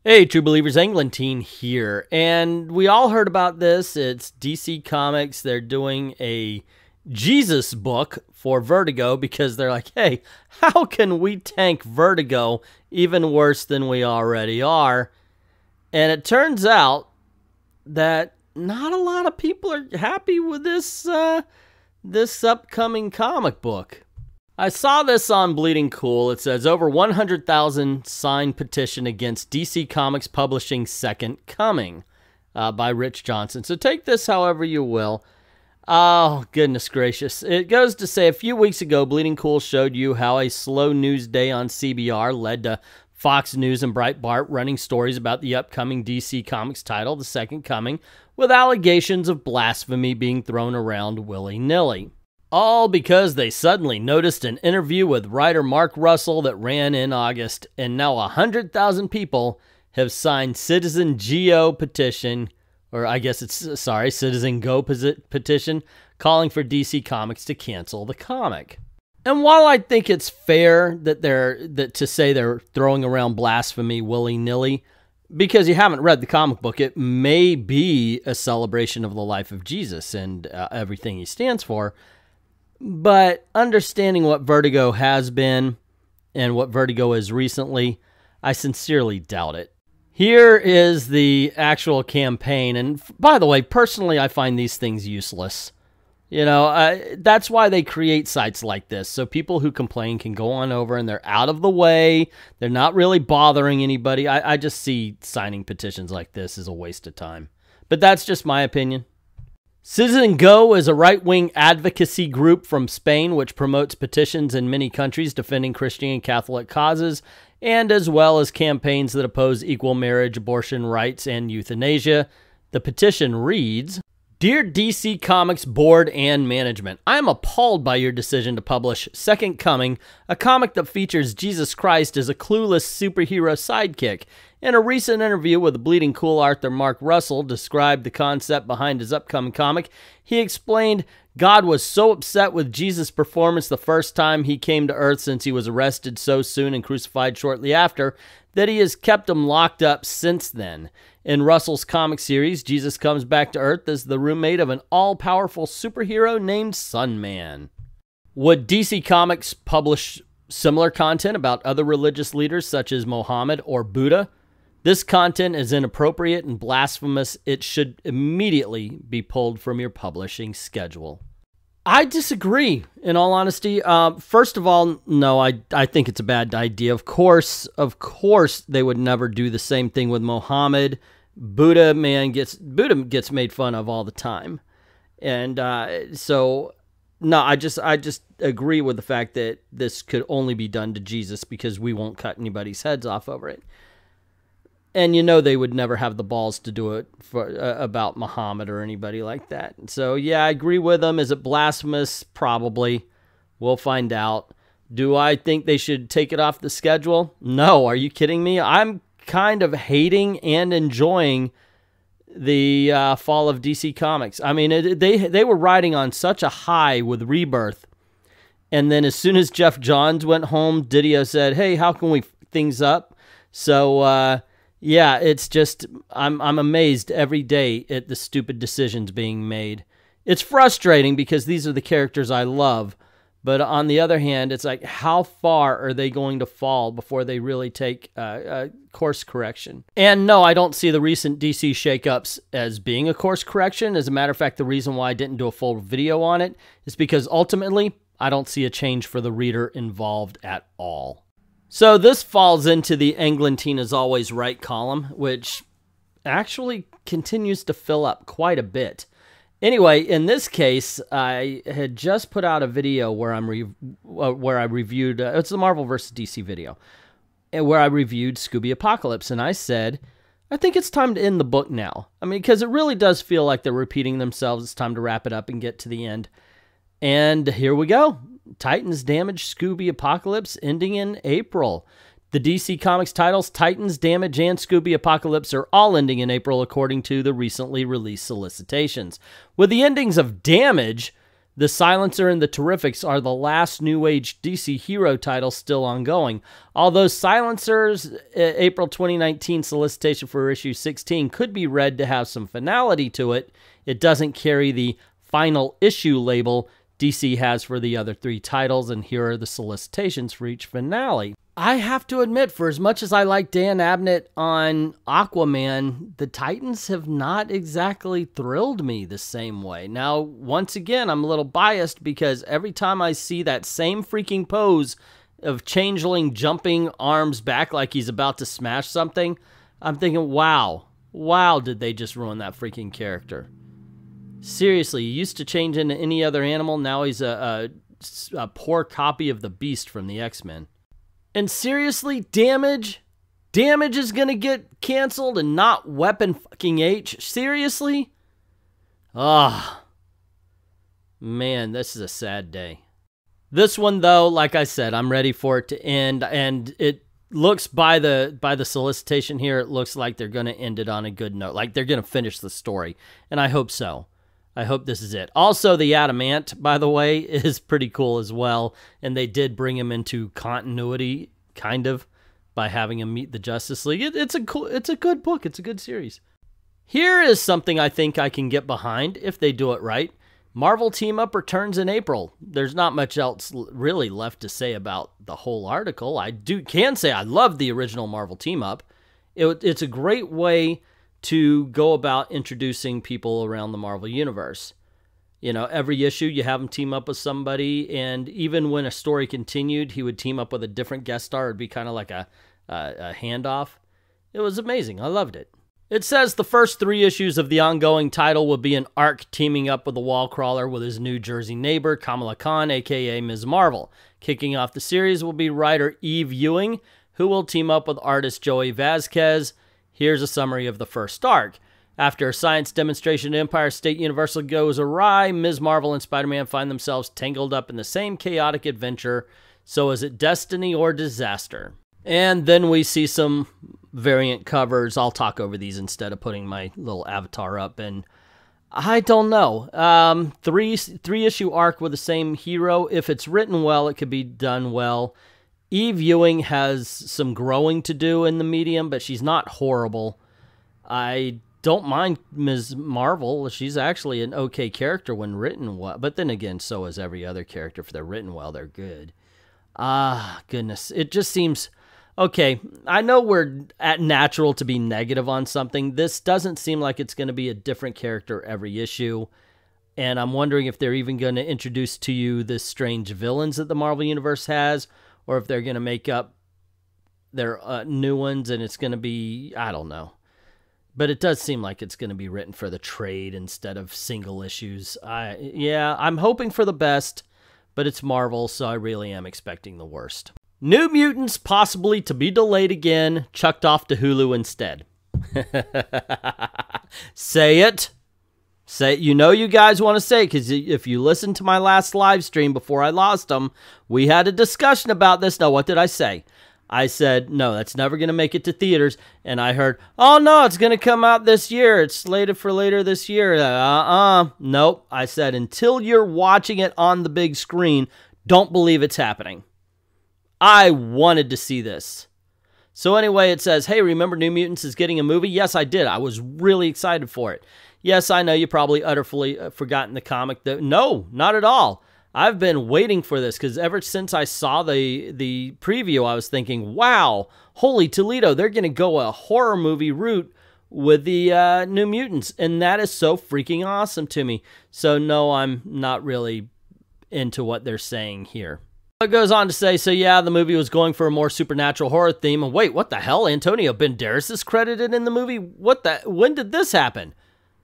Hey, True Believers, Englentine here, and we all heard about this. It's DC Comics. They're doing a Jesus book for Vertigo because they're like, hey, how can we tank Vertigo even worse than we already are? And it turns out that not a lot of people are happy with this upcoming comic book. I saw this on Bleeding Cool. It says over 100,000 signed petition against DC Comics Publishing Second Coming by Rich Johnson. So take this however you will. Oh, goodness gracious. It goes to say a few weeks ago, Bleeding Cool showed you how a slow news day on CBR led to Fox News and Breitbart running stories about the upcoming DC Comics title, The Second Coming, with allegations of blasphemy being thrown around willy-nilly. All because they suddenly noticed an interview with writer Mark Russell that ran in August, and now 100,000 people have signed Citizen Go petition, or I guess it's, sorry, Citizen Go petition, calling for DC Comics to cancel the comic. And while I think it's fair that to say they're throwing around blasphemy willy-nilly, because you haven't read the comic book, it may be a celebration of the life of Jesus and everything he stands for. But understanding what Vertigo has been and what Vertigo is recently, I sincerely doubt it. Here is the actual campaign. And by the way, personally, I find these things useless. You know, that's why they create sites like this. So people who complain can go on over and they're out of the way. They're not really bothering anybody. I just see signing petitions like this as a waste of time. But that's just my opinion. Citizen Go is a right-wing advocacy group from Spain which promotes petitions in many countries defending Christian and Catholic causes, and as well as campaigns that oppose equal marriage, abortion rights, and euthanasia. The petition reads, Dear DC Comics Board and Management, I am appalled by your decision to publish Second Coming, a comic that features Jesus Christ as a clueless superhero sidekick. In a recent interview with the Bleeding Cool author Mark Russell described the concept behind his upcoming comic, he explained God was so upset with Jesus' performance the first time he came to Earth since he was arrested so soon and crucified shortly after that he has kept him locked up since then. In Russell's comic series, Jesus comes back to Earth as the roommate of an all-powerful superhero named Sunman. Would DC Comics publish similar content about other religious leaders such as Mohammed or Buddha? This content is inappropriate and blasphemous. It should immediately be pulled from your publishing schedule. I disagree, in all honesty. First of all, no, I think it's a bad idea. Of course, they would never do the same thing with Mohammed. Buddha gets made fun of all the time. And so, no, I just agree with the fact that this could only be done to Jesus because we won't cut anybody's heads off over it. And you know they would never have the balls to do it for about Muhammad or anybody like that. So, yeah, I agree with them. Is it blasphemous? Probably. We'll find out. Do I think they should take it off the schedule? No. Are you kidding me? I'm kind of hating and enjoying the fall of DC Comics. I mean, they were riding on such a high with Rebirth. And then as soon as Jeff Johns went home, Didio said, hey, how can we f things up? So, yeah, it's just, I'm amazed every day at the stupid decisions being made. It's frustrating because these are the characters I love. But on the other hand, it's like, how far are they going to fall before they really take a course correction? And no, I don't see the recent DC shakeups as being a course correction. As a matter of fact, the reason why I didn't do a full video on it is because ultimately, I don't see a change for the reader involved at all. So this falls into the Englentine is always right column, which actually continues to fill up quite a bit. Anyway, in this case, I had just put out a video where I reviewed, it's the Marvel vs. DC video, where I reviewed Scooby Apocalypse, and I said, I think it's time to end the book now. I mean, because it really does feel like they're repeating themselves. It's time to wrap it up and get to the end. And here we go. Titans Damage Scooby Apocalypse ending in April. The DC Comics titles Titans Damage and Scooby Apocalypse are all ending in April according to the recently released solicitations. With the endings of Damage The Silencer and the Terrifics are the last New Age DC hero titles still ongoing. Although Silencer's April 2019 solicitation for issue 16 could be read to have some finality to it, it doesn't carry the final issue label DC has for the other 3 titles, and here are the solicitations for each finale. I have to admit, for as much as I like Dan Abnett on Aquaman, the Titans have not exactly thrilled me the same way. Now, once again, I'm a little biased because every time I see that same freaking pose of Changeling jumping arms back like he's about to smash something, I'm thinking, wow, did they just ruin that freaking character. Seriously, he used to change into any other animal, now he's a poor copy of the Beast from the X-Men. And seriously, Damage? Damage is gonna get canceled and not Weapon fucking H? Seriously? Ah. Man, this is a sad day. This one, though, like I said, I'm ready for it to end, and it looks by the solicitation here, it looks like they're gonna end it on a good note. Like they're gonna finish the story, and I hope so. I hope this is it. Also, the Adamant, by the way, is pretty cool as well. And they did bring him into continuity, kind of, by having him meet the Justice League. It's a good book. It's a good series. Here is something I think I can get behind if they do it right. Marvel Team Up returns in April. There's not much else really left to say about the whole article. I can say I love the original Marvel Team Up. It's a great way to go about introducing people around the Marvel Universe. You know, every issue you have him team up with somebody, and even when a story continued, he would team up with a different guest star. It'd be kind of like a handoff. It was amazing. I loved it. It says the first 3 issues of the ongoing title will be an arc teaming up with the wall crawler with his New Jersey neighbor, Kamala Khan, a.k.a. Ms. Marvel. Kicking off the series will be writer Eve Ewing, who will team up with artist Joey Vasquez. Here's a summary of the first arc. After a science demonstration at Empire State University goes awry, Ms. Marvel and Spider-Man find themselves tangled up in the same chaotic adventure. So is it destiny or disaster? And then we see some variant covers. I'll talk over these instead of putting my little avatar up. And I don't know. 3-issue arc with the same hero. If it's written well, it could be done well. Eve Ewing has some growing to do in the medium, but she's not horrible. I don't mind Ms. Marvel. She's actually an okay character when written well. But then again, so is every other character. If they're written well, they're good. Ah, goodness. It just seems... Okay, I know we're at natural to be negative on something. This doesn't seem like it's going to be a different character every issue. And I'm wondering if they're even going to introduce to you the strange villains that the Marvel Universe has, or if they're going to make up their new ones and it's going to be, I don't know. But it does seem like it's going to be written for the trade instead of single issues. Yeah, I'm hoping for the best, but it's Marvel, so I really am expecting the worst. New Mutants possibly to be delayed again, chucked off to Hulu instead. Say it. Say it. You know you guys want to say it, because if you listen to my last live stream before I lost them, we had a discussion about this. Now, what did I say? I said, no, that's never going to make it to theaters. And I heard, oh, no, it's going to come out this year. It's slated for later this year. Nope. I said, until you're watching it on the big screen, don't believe it's happening. I wanted to see this. So anyway, it says, hey, remember New Mutants is getting a movie? Yes, I did. I was really excited for it. Yes, I know you probably utterly forgotten the comic. No, not at all. I've been waiting for this because ever since I saw the preview, I was thinking, wow, holy Toledo, they're going to go a horror movie route with the New Mutants. And that is so freaking awesome to me. So no, I'm not really into what they're saying here. It goes on to say, so yeah, the movie was going for a more supernatural horror theme. And wait, what the hell? Antonio Banderas is credited in the movie? When did this happen?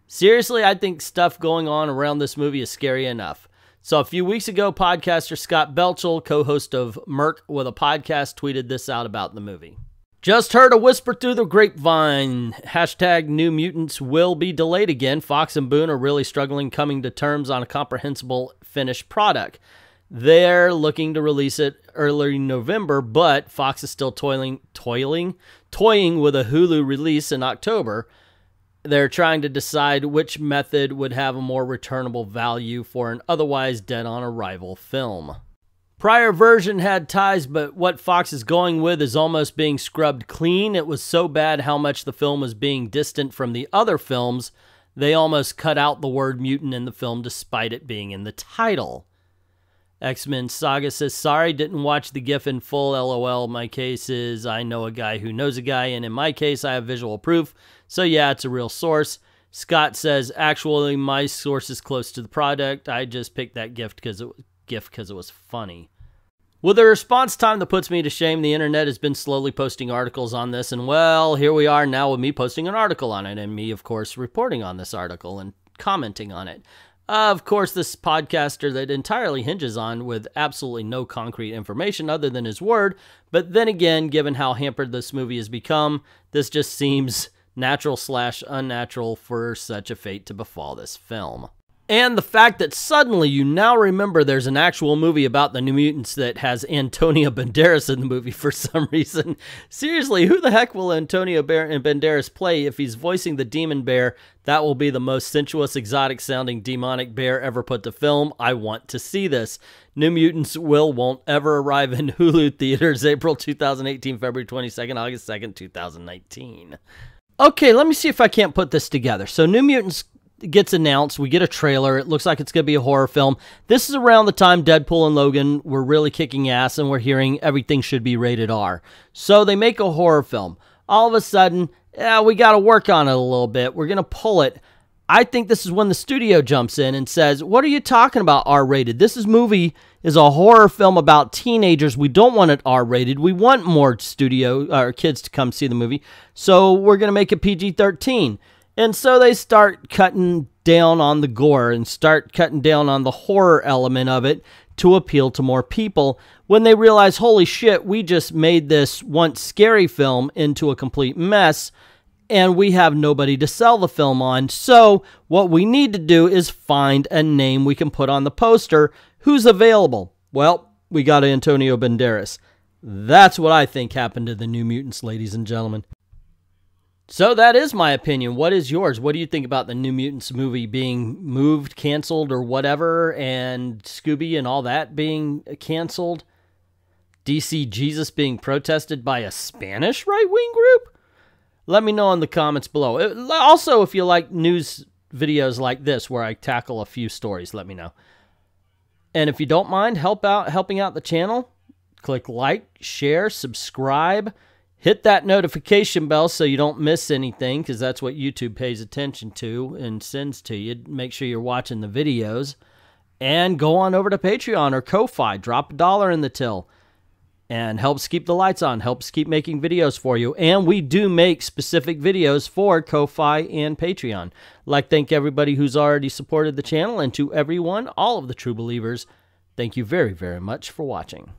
Seriously, I think stuff going on around this movie is scary enough. So a few weeks ago, podcaster Scott Belchel, co-host of Merc with a Podcast, tweeted this out about the movie. Just heard a whisper through the grapevine. Hashtag New Mutants will be delayed again. Fox and Boone are really struggling coming to terms on a comprehensible finished product. They're looking to release it early November, but Fox is still toying with a Hulu release in October. They're trying to decide which method would have a more returnable value for an otherwise dead-on-arrival film. Prior version had ties, but what Fox is going with is almost being scrubbed clean. It was so bad how much the film was being distant from the other films, they almost cut out the word mutant in the film despite it being in the title. X-Men Saga says, sorry, didn't watch the GIF in full, LOL. My case is I know a guy who knows a guy, and in my case, I have visual proof. So yeah, it's a real source. Scott says, actually, my source is close to the product. I just picked that GIF because it was funny. With a response time that puts me to shame, the internet has been slowly posting articles on this, and well, here we are now with me posting an article on it, and me, of course, reporting on this article and commenting on it. Of course, this podcaster that entirely hinges on with absolutely no concrete information other than his word, but then again, given how hampered this movie has become, this just seems natural/unnatural for such a fate to befall this film. And the fact that suddenly you now remember there's an actual movie about the New Mutants that has Antonio Banderas in the movie for some reason. Seriously, who the heck will Antonio Banderas play if he's voicing the demon bear? That will be the most sensuous, exotic-sounding demonic bear ever put to film. I want to see this. New Mutants won't ever arrive in Hulu theaters April 2018, February 22nd, August 2nd, 2019. Okay, let me see if I can't put this together. So New Mutants gets announced, we get a trailer, it looks like it's going to be a horror film. This is around the time Deadpool and Logan were really kicking ass and we're hearing everything should be rated R. So they make a horror film. All of a sudden, we got to work on it a little bit. We're going to pull it. I think this is when the studio jumps in and says, what are you talking about R-rated? This movie is a horror film about teenagers. We don't want it R-rated. We want more kids to come see the movie. So we're going to make it PG-13. And so they start cutting down on the gore and start cutting down on the horror element of it to appeal to more people when they realize, holy shit, we just made this once scary film into a complete mess and we have nobody to sell the film on. So what we need to do is find a name we can put on the poster. Who's available? Well, we got Antonio Banderas. That's what I think happened to the New Mutants, ladies and gentlemen. So that is my opinion. What is yours? What do you think about the New Mutants movie being moved, canceled, or whatever, and Scooby and all that being canceled? DC Jesus being protested by a Spanish right-wing group? Let me know in the comments below. Also, if you like news videos like this where I tackle a few stories, let me know. And if you don't mind helping out the channel, click like, share, subscribe. Hit that notification bell so you don't miss anything, because that's what YouTube pays attention to and sends to you. Make sure you're watching the videos. And go on over to Patreon or Ko-Fi. Drop $1 in the till. And helps keep the lights on. Helps keep making videos for you. And we do make specific videos for Ko-Fi and Patreon. I'd like to thank everybody who's already supported the channel. And to everyone, all of the true believers, thank you very, very much for watching.